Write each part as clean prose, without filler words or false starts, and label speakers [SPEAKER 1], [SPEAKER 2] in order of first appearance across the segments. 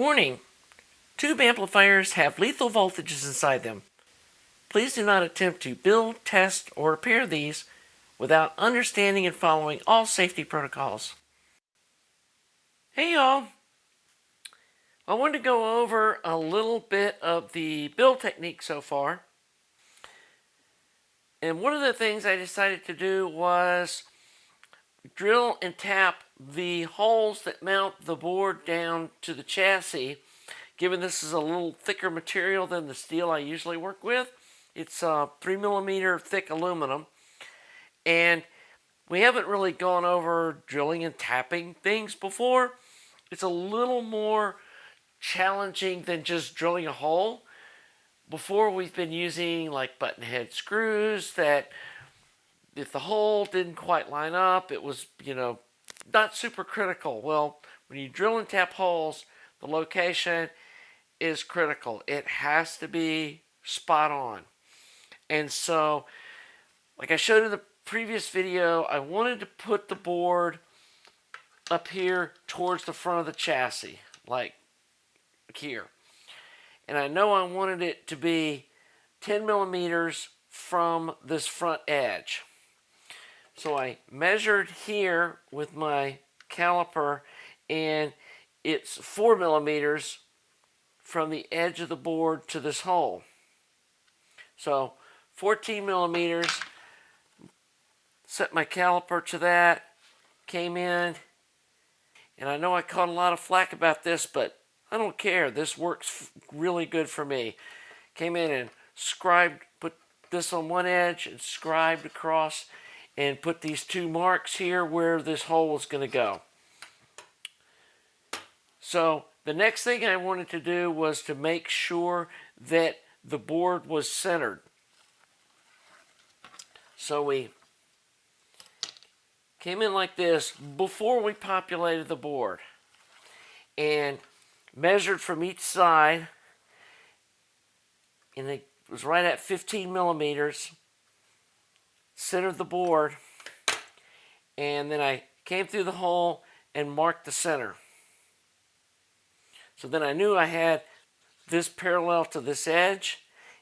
[SPEAKER 1] Warning! Tube amplifiers have lethal voltages inside them. Please do not attempt to build, test, or repair these without understanding and following all safety protocols. Hey y'all! I wanted to go over a little bit of the build technique so far. And one of the things I decided to do was drill and tap the holes that mount the board down to the chassis. Given this is a little thicker material than the steel I usually work with, it's 3mm thick aluminum, and we haven't really gone over drilling and tapping things before. It's a little more challenging than just drilling a hole. Before, we've been using like button head screws that if the hole didn't quite line up, it was, not super critical. Well, when you drill and tap holes, the location is critical. It has to be spot on. And so, like I showed in the previous video, I wanted to put the board up here towards the front of the chassis, like here. And I know I wanted it to be 10mm from this front edge. So I measured here with my caliper, and it's 4mm from the edge of the board to this hole. So 14mm, set my caliper to that, came in, and I know I caught a lot of flack about this, but I don't care. This works really good for me. Came in and scribed, put this on one edge and scribed across, and put these two marks here where this hole is going to go. So the next thing I wanted to do was to make sure that the board was centered. So we came in like this before we populated the board and measured from each side, and it was right at 15mm, centered the board, and then I came through the hole and marked the center. So then I knew I had this parallel to this edge,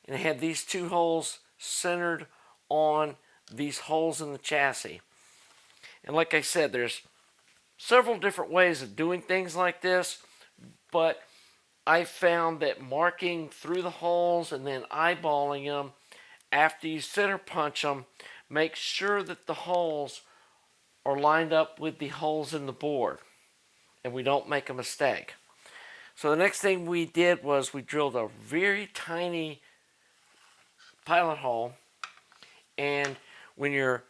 [SPEAKER 1] and I had these two holes centered on these holes in the chassis. And like I said, there's several different ways of doing things like this, but I found that marking through the holes and then eyeballing them after you center punch them, make sure that the holes are lined up with the holes in the board and we don't make a mistake. So the next thing we did was we drilled a very tiny pilot hole, and when you're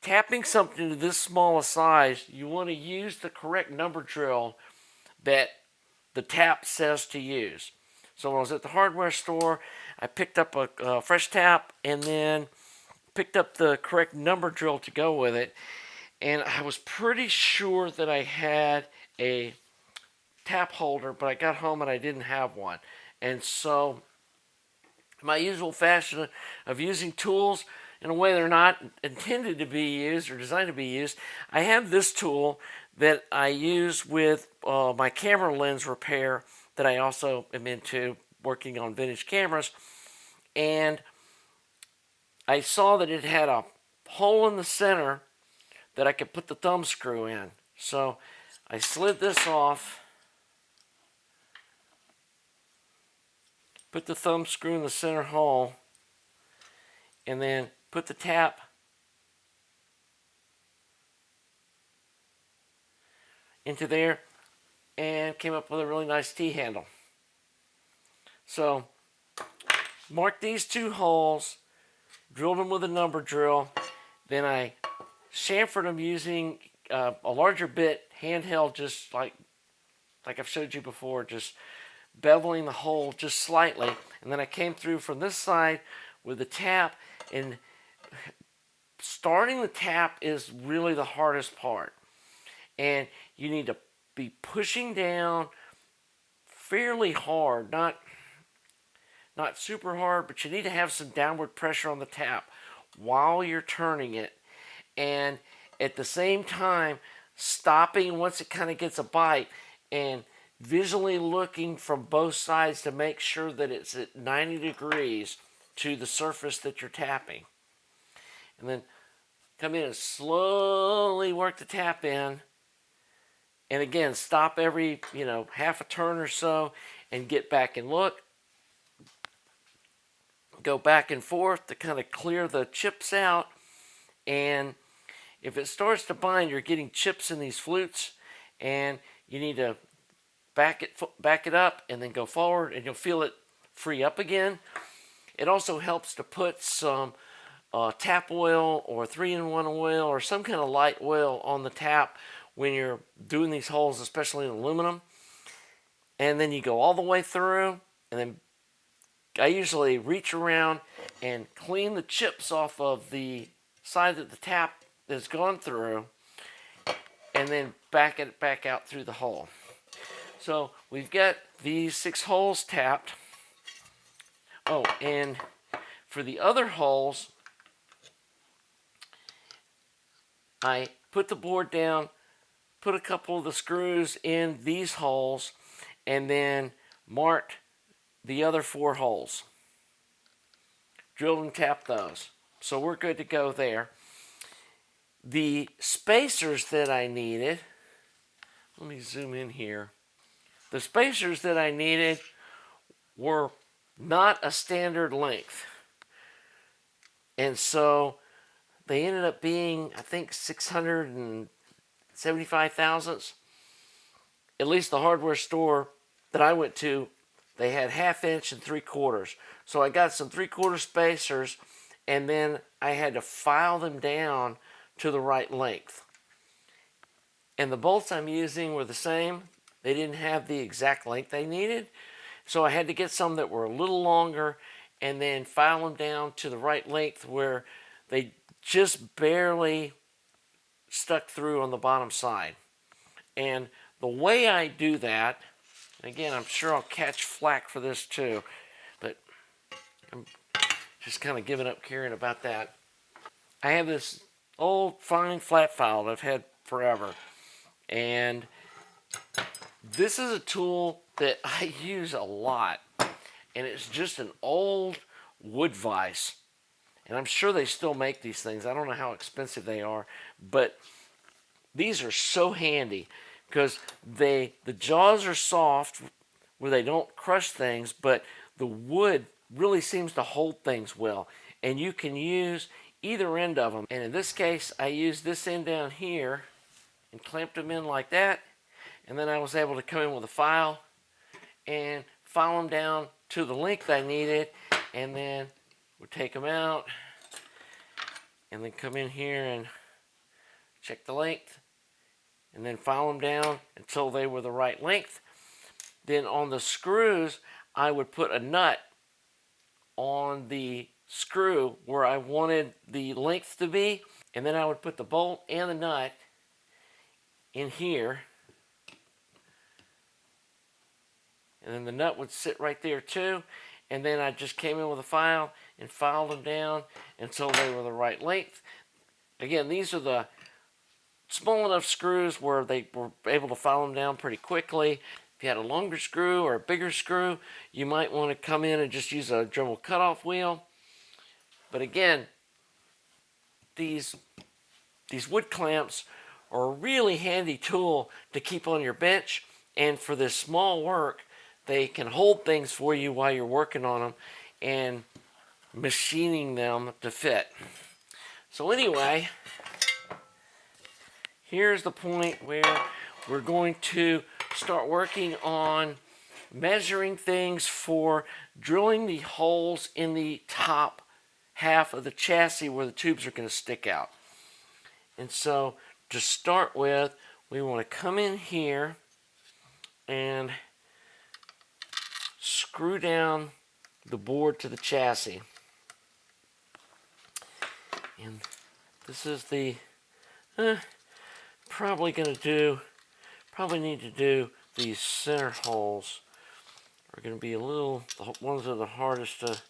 [SPEAKER 1] tapping something to this small a size, you want to use the correct number drill that the tap says to use. So when I was at the hardware store, I picked up a fresh tap and then picked up the correct number drill to go with it, and I was pretty sure that I had a tap holder, but I got home and I didn't have one. And so my usual fashion of using tools in a way they're not intended to be used or designed to be used, I have this tool that I use with my camera lens repair that I also am into, working on vintage cameras. And I saw that it had a hole in the center that I could put the thumb screw in. So I slid this off, put the thumb screw in the center hole, and then put the tap into there, and came up with a really nice T-handle. So marked these two holes, drilled them with a number drill, then I chamfered them using a larger bit, handheld, just like I've showed you before, just beveling the hole just slightly, and then I came through from this side with the tap, and starting the tap is really the hardest part, and you need to be pushing down fairly hard, not super hard, but you need to have some downward pressure on the tap while you're turning it, and at the same time stopping once it kind of gets a bite and visually looking from both sides to make sure that it's at 90 degrees to the surface that you're tapping. And then come in and slowly work the tap in. And again, stop every, half a turn or so and get back and look. Go back and forth to kind of clear the chips out. And if it starts to bind, you're getting chips in these flutes, and you need to back it up and then go forward, and you'll feel it free up again. It also helps to put some tap oil or 3-in-1 oil or some kind of light oil on the tap when you're doing these holes, especially in aluminum. And then you go all the way through, and then I usually reach around and clean the chips off of the side that the tap has gone through, and then back it back out through the hole. So we've got these 6 holes tapped. Oh, and for the other holes, I put the board down, put a couple of the screws in these holes, and then marked the other 4 holes. Drilled and tapped those. So we're good to go there. The spacers that I needed, let me zoom in here. The spacers that I needed were not a standard length. And so they ended up being, I think, 675 thousandths. At least the hardware store that I went to, they had 1/2 inch and 3/4. So I got some 3/4 spacers, and then I had to file them down to the right length. And the bolts I'm using were the same. They didn't have the exact length I needed. So I had to get some that were a little longer and then file them down to the right length where they just barely stuck through on the bottom side. And the way I do that, again, I'm sure I'll catch flack for this too, but I'm just kind of giving up caring about that. I have this old fine flat file that I've had forever, and this is a tool that I use a lot, and it's just an old wood vise, and I'm sure they still make these things. I don't know how expensive they are, but these are so handy because the jaws are soft where they don't crush things, but the wood really seems to hold things well, and you can use either end of them. And in this case, I used this end down here and clamped them in like that, and then I was able to come in with a file and file them down to the length I needed, and then we'll take them out and then come in here and check the length and then file them down until they were the right length. Then on the screws, I would put a nut on the screw where I wanted the length to be, and then I would put the bolt and the nut in here, and then the nut would sit right there too, and then I just came in with a file and filed them down until they were the right length. Again, these are the small enough screws where they were able to file them down pretty quickly. If you had a longer screw or a bigger screw, you might want to come in and just use a Dremel cutoff wheel. But again, these wood clamps are a really handy tool to keep on your bench, and for this small work, they can hold things for you while you're working on them and machining them to fit. So anyway, here's the point where we're going to start working on measuring things for drilling the holes in the top half of the chassis where the tubes are going to stick out. And so to start with, we want to come in here and screw down the board to the chassis. And this is the probably need to do these center holes are going to be a little, the ones that are the hardest to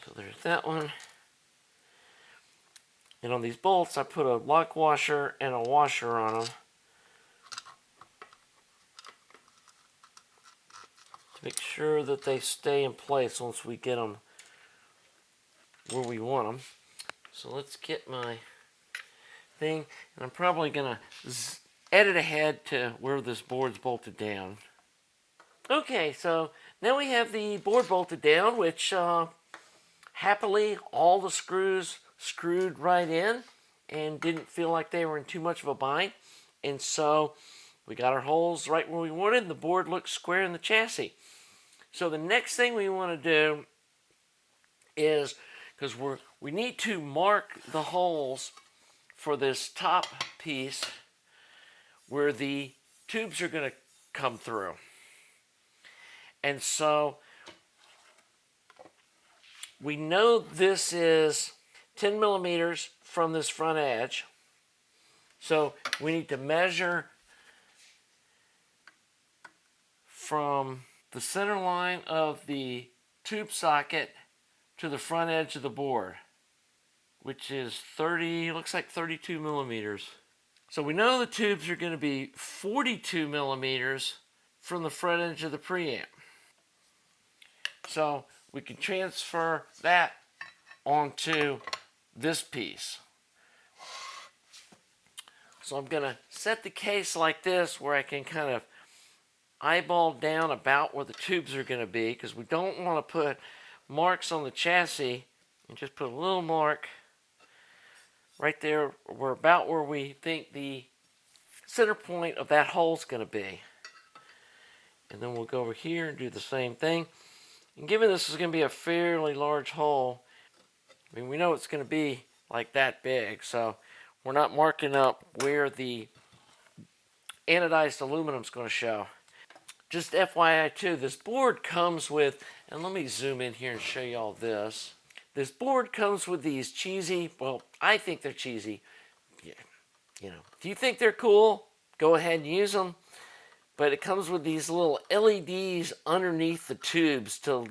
[SPEAKER 1] so there's that one. And on these bolts, I put a lock washer and a washer on them to make sure that they stay in place once we get them where we want them. So let's get my thing, and I'm probably going to edit ahead to where this board's bolted down. Okay, so now we have the board bolted down, which happily all the screws screwed right in and didn't feel like they were in too much of a bind. And so we got our holes right where we wanted, and the board looks square in the chassis. So the next thing we want to do is, because we need to mark the holes for this top piece where the tubes are going to come through. And so we know this is 10 millimeters from this front edge. So we need to measure from the center line of the tube socket to the front edge of the board, which is looks like 32 millimeters. So we know the tubes are going to be 42 millimeters from the front edge of the preamp. So we can transfer that onto this piece. So I'm going to set the case like this where I can kind of eyeball down about where the tubes are going to be, because we don't want to put marks on the chassis, and just put a little mark right there about where we think the center point of that hole is going to be. And then we'll go over here and do the same thing. And given this is going to be a fairly large hole, I mean, we know it's going to be like that big, so we're not marking up where the anodized aluminum is going to show. Just FYI too, this board comes with, and let me zoom in here and show you all this. This board comes with these cheesy, well, I think they're cheesy. Yeah, you know, if you think they're cool, go ahead and use them. But it comes with these little LEDs underneath the tubes to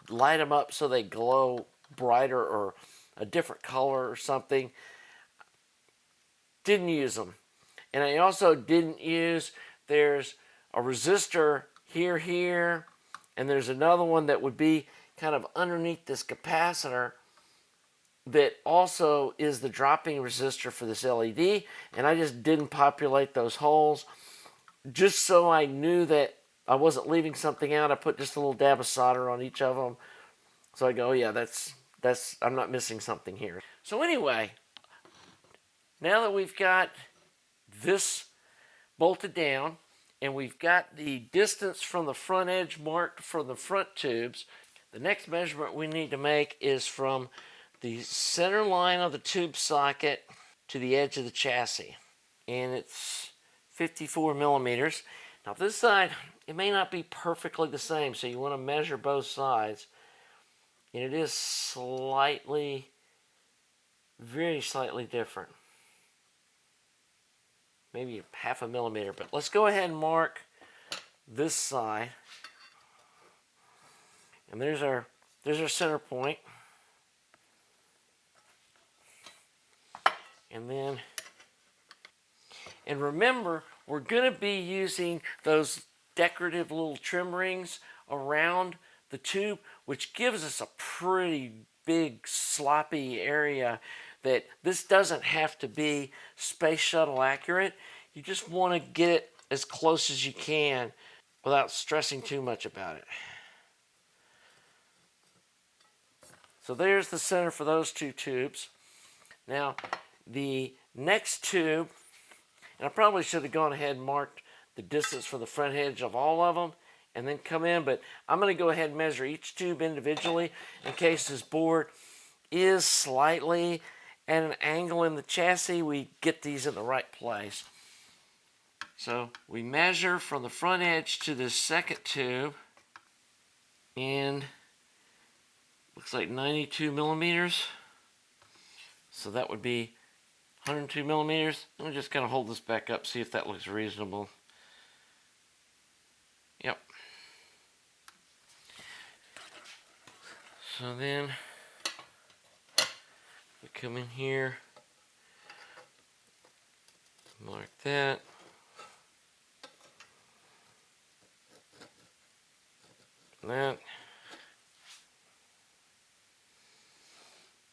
[SPEAKER 1] light them up so they glow brighter or a different color or something. Didn't use them. And I also didn't use, there's a resistor here, and there's another one that would be kind of underneath this capacitor that also is the dropping resistor for this LED, and I just didn't populate those holes. Just so I knew that I wasn't leaving something out, I put just a little dab of solder on each of them. So I go, yeah, that's I'm not missing something here. So anyway, now that we've got this bolted down, and we've got the distance from the front edge marked for the front tubes, the next measurement we need to make is from the center line of the tube socket to the edge of the chassis. And it's 54 millimeters. Now this side, it may not be perfectly the same, so you want to measure both sides. And it is slightly, very slightly different. Maybe half a millimeter, but let's go ahead and mark this side. And there's our center point. And remember, we're going to be using those decorative little trim rings around the tube, which gives us a pretty big sloppy area that this doesn't have to be space shuttle accurate. You just want to get it as close as you can without stressing too much about it. So there's the center for those two tubes. Now the next tube, and I probably should have gone ahead and marked the distance from the front edge of all of them and then come in, but I'm going to go ahead and measure each tube individually in case this board is slightly at an angle in the chassis. We get these in the right place. So we measure from the front edge to this second tube, and looks like 92 millimeters. So that would be 102 millimeters. Let me just kind of hold this back up, see if that looks reasonable. Yep. So then we come in here Mark that. That.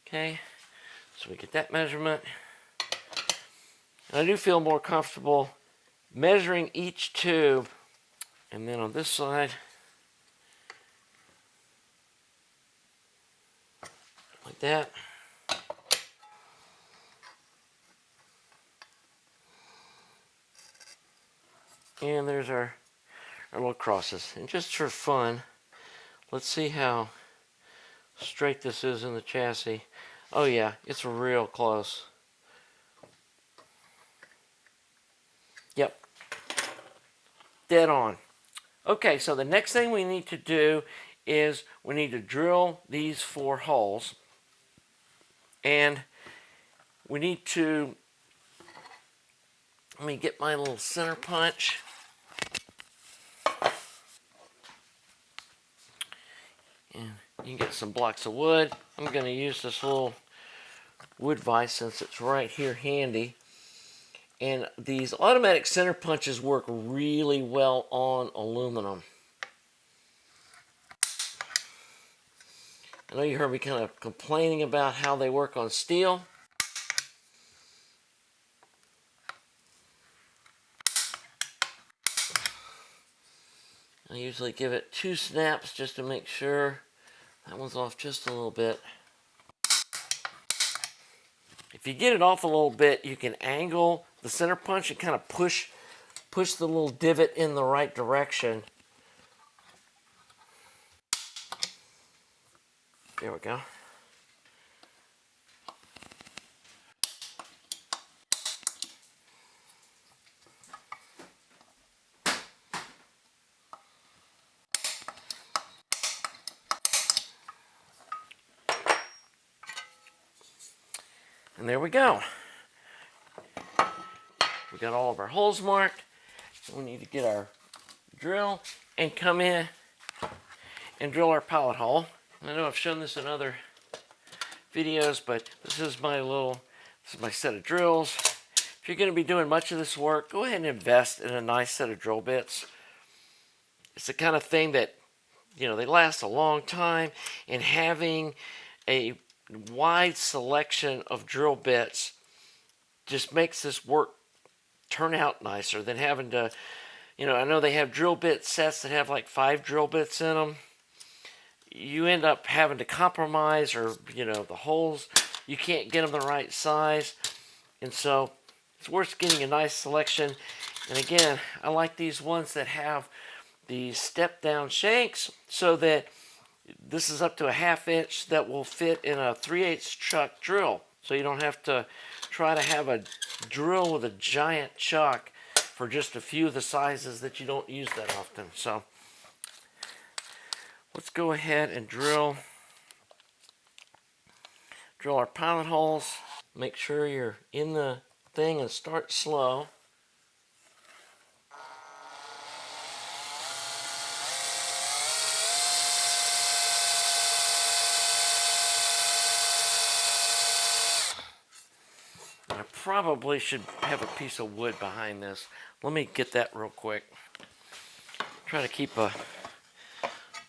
[SPEAKER 1] Okay, so we get that measurement. And I do feel more comfortable measuring each tube. And then on this side, like that. And there's our little crosses. And just for fun, let's see how straight this is in the chassis. Oh yeah, it's real close. Yep, dead on. Okay, so the next thing we need to do is we need to drill these 4 holes. And we need to, let me get my little center punch. And you can get some blocks of wood. I'm going to use this little wood vise since it's right here handy. And these automatic center punches work really well on aluminum. I know you heard me kind of complaining about how they work on steel. I usually give it 2 snaps just to make sure. That one's off just a little bit. If you get it off a little bit, you can angle the center punch and kind of push the little divot in the right direction. There we go. And there we go. We got all of our holes marked. We need to get our drill and come in and drill our pilot hole. I know I've shown this in other videos, but this is my set of drills. If you're going to be doing much of this work, go ahead and invest in a nice set of drill bits. It's the kind of thing that, you know, they last a long time, and having a wide selection of drill bits just makes this work turn out nicer than having to, you know, I know they have drill bit sets that have like 5 drill bits in them. You end up having to compromise, or, you know, the holes, you can't get them the right size. And so it's worth getting a nice selection. And again, I like these ones that have the step down shanks, so that this is up to a 1/2 inch that will fit in a 3/8 chuck drill. So you don't have to try to have a drill with a giant chuck for just a few of the sizes that you don't use that often. So let's go ahead and drill our pilot holes. Make sure you're in the thing and start slow. I probably should have a piece of wood behind this. Let me get that real quick. Try to keep a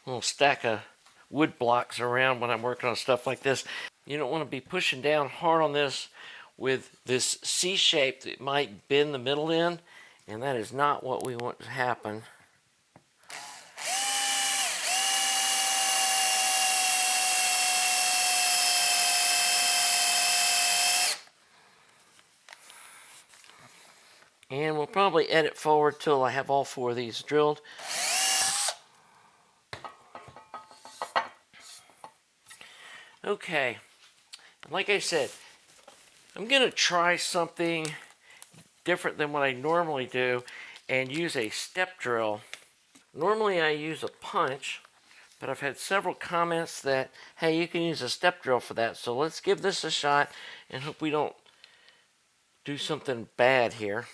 [SPEAKER 1] little stack of wood blocks around when I'm working on stuff like this. You don't want to be pushing down hard on this with this C shape that might bend the middle end, and that is not what we want to happen. And we'll probably edit forward till I have all 4 of these drilled. Okay, like I said, I'm going to try something different than what I normally do and use a step drill. Normally I use a punch, but I've had several comments that, hey, you can use a step drill for that. So let's give this a shot and hope we don't do something bad here.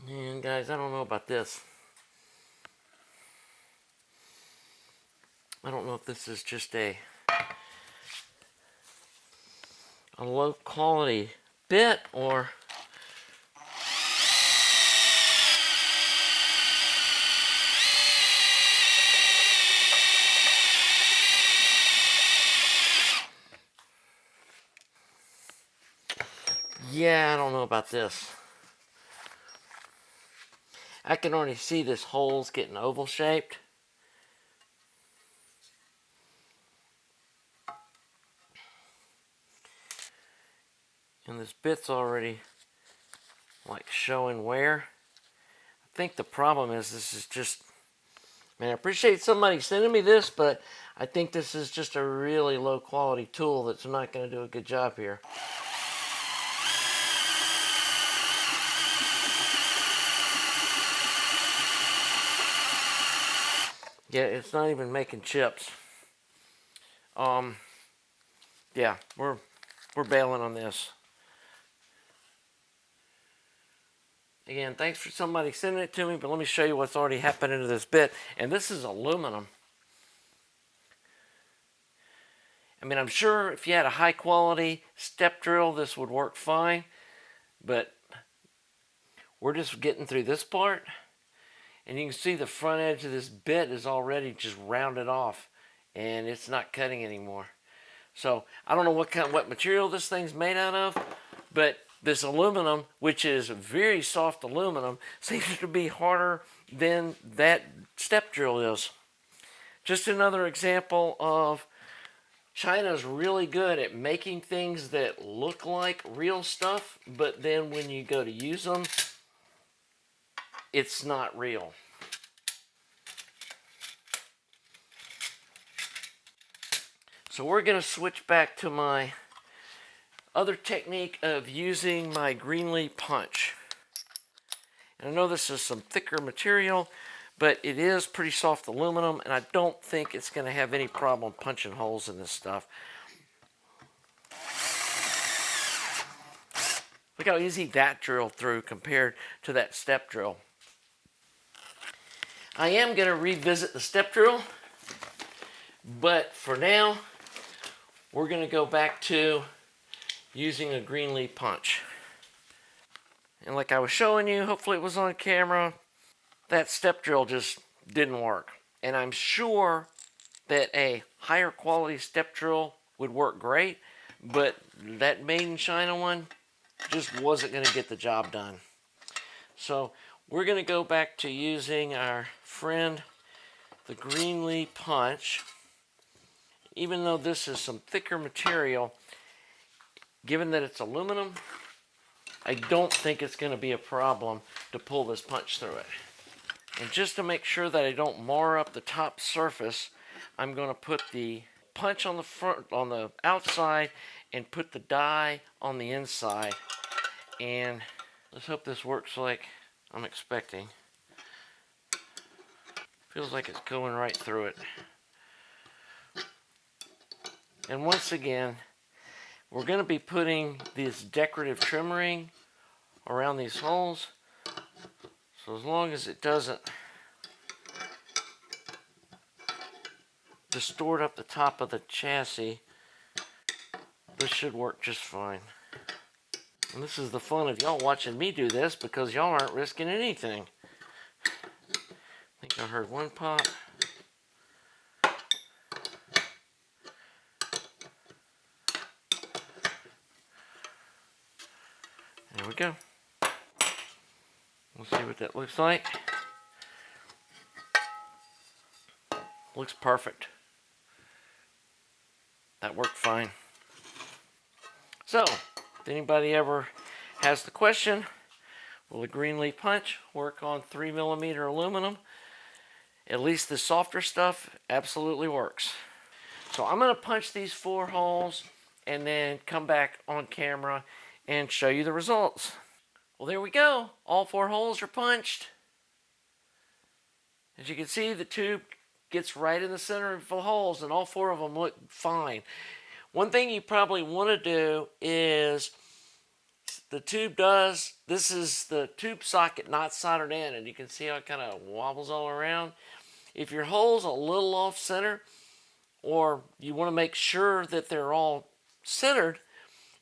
[SPEAKER 1] And guys, I don't know about this. I don't know if this is just a low quality bit or yeah, I don't know about this. I can already see this hole's getting oval shaped. And this bit's already like showing wear. I think the problem is this is just, man, I appreciate somebody sending me this, but I think this is just a really low quality tool that's not going to do a good job here. Yeah, it's not even making chips. Yeah, we're bailing on this. Again, thanks for somebody sending it to me, but let me show you what's already happening to this bit. And this is aluminum. I mean, I'm sure if you had a high quality step drill, this would work fine, but we're just getting through this part. And you can see the front edge of this bit is already just rounded off and it's not cutting anymore. So I don't know what material this thing's made out of, but this aluminum, which is very soft aluminum, seems to be harder than that step drill is. Just another example of China's really good at making things that look like real stuff, but then when you go to use them, it's not real. So we're going to switch back to my other technique of using my Greenlee punch. And I know this is some thicker material, but it is pretty soft aluminum, and I don't think it's going to have any problem punching holes in this stuff. Look how easy that drilled through compared to that step drill. I am going to revisit the step drill, but for now, we're going to go back to using a Greenlee punch. And like I was showing you, hopefully it was on camera, that step drill just didn't work. And I'm sure that a higher quality step drill would work great, but that made in China one just wasn't going to get the job done. So we're going to go back to using our friend, the Greenlee punch. Even though this is some thicker material, given that it's aluminum, I don't think it's going to be a problem to pull this punch through it. And just to make sure that I don't mar up the top surface, I'm going to put the punch on the front, on the outside, and put the die on the inside. And let's hope this works like I'm expecting. Feels like it's going right through it. And once again, we're going to be putting this decorative trim ring around these holes. So as long as it doesn't distort up the top of the chassis, this should work just fine. And this is the fun of y'all watching me do this, because y'all aren't risking anything. I think I heard one pop. There we go. We'll see what that looks like. Looks perfect. That worked fine. So, if anybody ever has the question, will a Greenlee punch work on 3mm aluminum? At least the softer stuff absolutely works. So I'm going to punch these 4 holes and then come back on camera and show you the results. Well, there we go. All 4 holes are punched. As you can see, the tube gets right in the center of the holes, and all 4 of them look fine. One thing you probably want to do is the tube does, this is the tube socket not soldered in, and you can see how it kind of wobbles all around. If your hole's a little off center, or you want to make sure that they're all centered,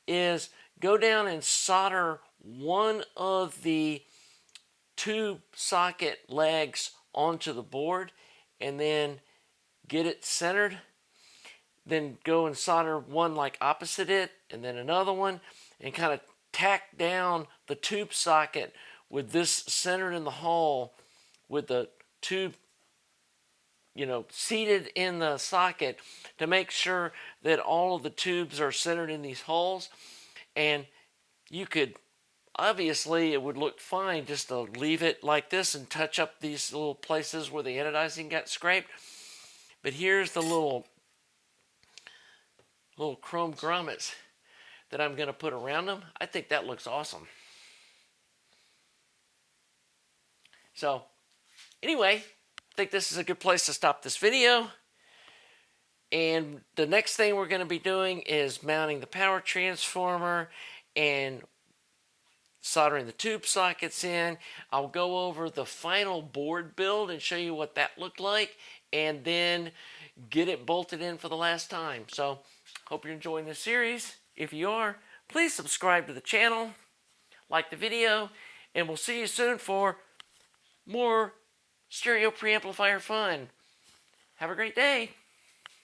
[SPEAKER 1] is go down and solder one of the tube socket legs onto the board and then get it centered. Then go and solder one like opposite it, and then another one, and kind of tack down the tube socket with this centered in the hole with the tube, you know, seated in the socket, to make sure that all of the tubes are centered in these holes. And you could, obviously it would look fine just to leave it like this and touch up these little places where the anodizing got scraped. But here's the little chrome grommets that I'm going to put around them. I think that looks awesome. So anyway, I think this is a good place to stop this video. And the next thing we're going to be doing is mounting the power transformer and soldering the tube sockets in. I'll go over the final board build and show you what that looked like, and then get it bolted in for the last time. So hope you're enjoying this series. If you are, please subscribe to the channel, like the video, and we'll see you soon for more stereo preamplifier fun. Have a great day.